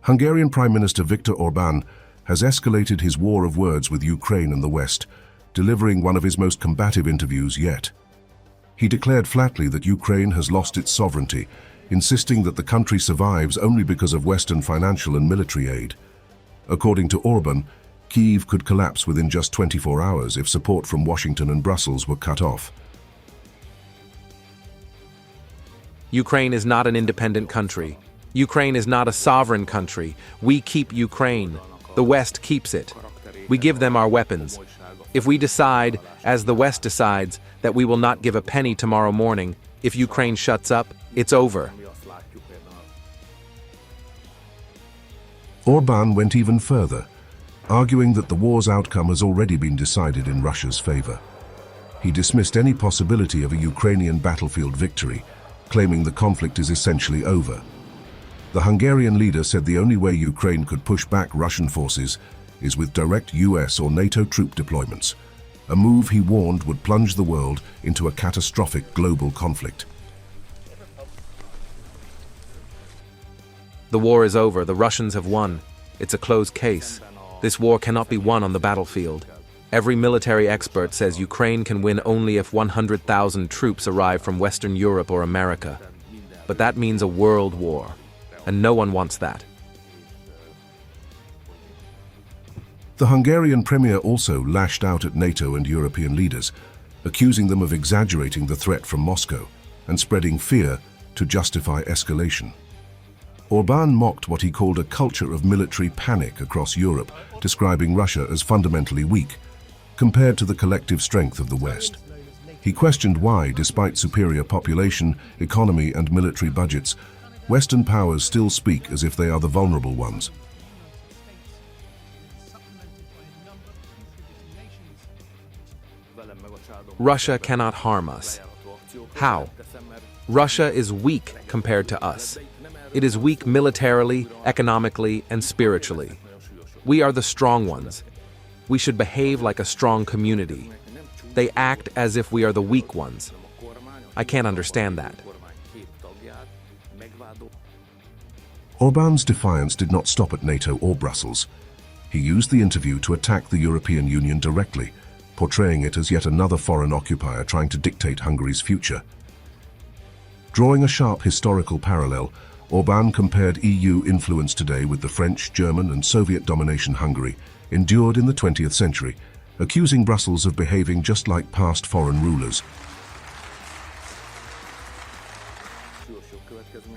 Hungarian Prime Minister Viktor Orbán has escalated his war of words with Ukraine and the West, delivering one of his most combative interviews yet. He declared flatly that Ukraine has lost its sovereignty, insisting that the country survives only because of Western financial and military aid. According to Orbán, Kyiv could collapse within just 24 hours if support from Washington and Brussels were cut off. Ukraine is not an independent country. Ukraine is not a sovereign country. We keep Ukraine. The West keeps it. We give them our weapons. If we decide, as the West decides, that we will not give a penny tomorrow morning, if Ukraine shuts up, it's over. Orbán went even further, arguing that the war's outcome has already been decided in Russia's favor. He dismissed any possibility of a Ukrainian battlefield victory, claiming the conflict is essentially over. The Hungarian leader said the only way Ukraine could push back Russian forces is with direct US or NATO troop deployments, a move he warned would plunge the world into a catastrophic global conflict. The war is over. The Russians have won. It's a closed case. This war cannot be won on the battlefield. Every military expert says Ukraine can win only if 100,000 troops arrive from Western Europe or America. But that means a world war, and no one wants that. The Hungarian premier also lashed out at NATO and European leaders, accusing them of exaggerating the threat from Moscow and spreading fear to justify escalation. Orbán mocked what he called a culture of military panic across Europe, describing Russia as fundamentally weak, compared to the collective strength of the West. He questioned why, despite superior population, economy and military budgets, Western powers still speak as if they are the vulnerable ones. Russia cannot harm us. How? Russia is weak compared to us. It is weak militarily, economically, and spiritually. We are the strong ones. We should behave like a strong community. They act as if we are the weak ones. I can't understand that. Orbán's defiance did not stop at NATO or Brussels. He used the interview to attack the European Union directly, portraying it as yet another foreign occupier trying to dictate Hungary's future. Drawing a sharp historical parallel, Orbán compared EU influence today with the French, German, and Soviet domination Hungary endured in the 20th century, accusing Brussels of behaving just like past foreign rulers.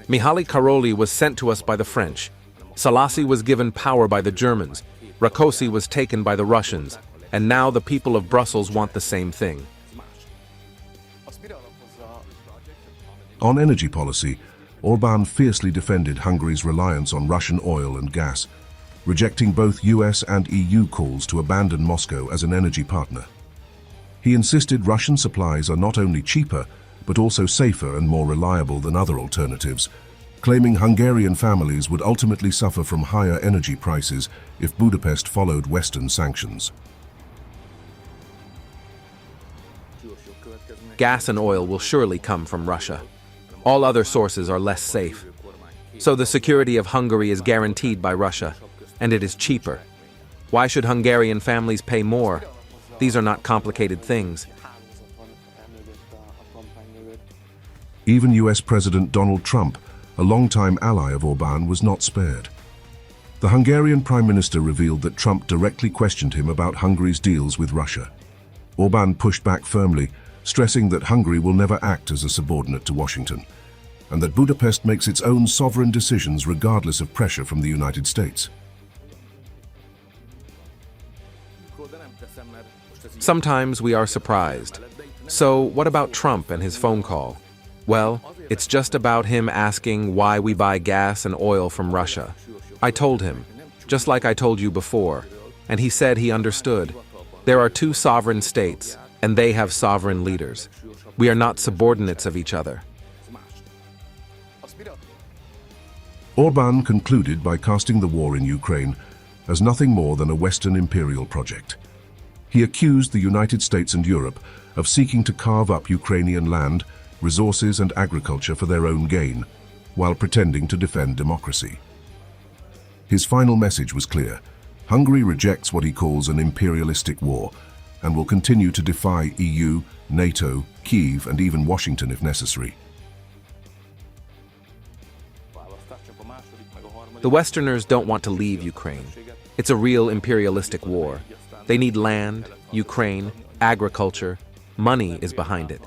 Mihaly Karolyi was sent to us by the French. Selassie was given power by the Germans. Rákosi was taken by the Russians. And now the people of Brussels want the same thing. On energy policy, Orbán fiercely defended Hungary's reliance on Russian oil and gas, rejecting both US and EU calls to abandon Moscow as an energy partner. He insisted Russian supplies are not only cheaper, but also safer and more reliable than other alternatives, claiming Hungarian families would ultimately suffer from higher energy prices if Budapest followed Western sanctions. Gas and oil will surely come from Russia. All other sources are less safe. So the security of Hungary is guaranteed by Russia, and it is cheaper. Why should Hungarian families pay more? These are not complicated things. Even US President Donald Trump, a longtime ally of Orbán, was not spared. The Hungarian Prime Minister revealed that Trump directly questioned him about Hungary's deals with Russia. Orbán pushed back firmly, stressing that Hungary will never act as a subordinate to Washington, and that Budapest makes its own sovereign decisions regardless of pressure from the United States. Sometimes we are surprised. So what about Trump and his phone call? Well, it's just about him asking why we buy gas and oil from Russia. I told him, just like I told you before, and he said he understood. There are two sovereign states, and they have sovereign leaders. We are not subordinates of each other. Orbán concluded by casting the war in Ukraine as nothing more than a Western imperial project. He accused the United States and Europe of seeking to carve up Ukrainian land, resources and agriculture for their own gain, while pretending to defend democracy. His final message was clear. Hungary rejects what he calls an imperialistic war and will continue to defy EU, NATO, Kyiv, and even Washington if necessary. The Westerners don't want to leave Ukraine. It's a real imperialistic war. They need land, Ukraine, agriculture. Money is behind it.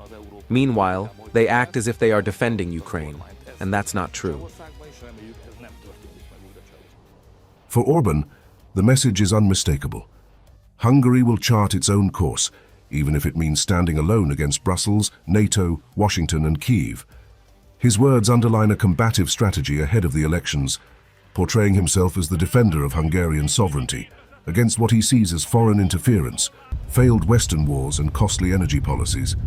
Meanwhile, they act as if they are defending Ukraine, and that's not true. For Orbán, the message is unmistakable. Hungary will chart its own course, even if it means standing alone against Brussels, NATO, Washington, and Kyiv. His words underline a combative strategy ahead of the elections, portraying himself as the defender of Hungarian sovereignty against what he sees as foreign interference, failed Western wars, and costly energy policies.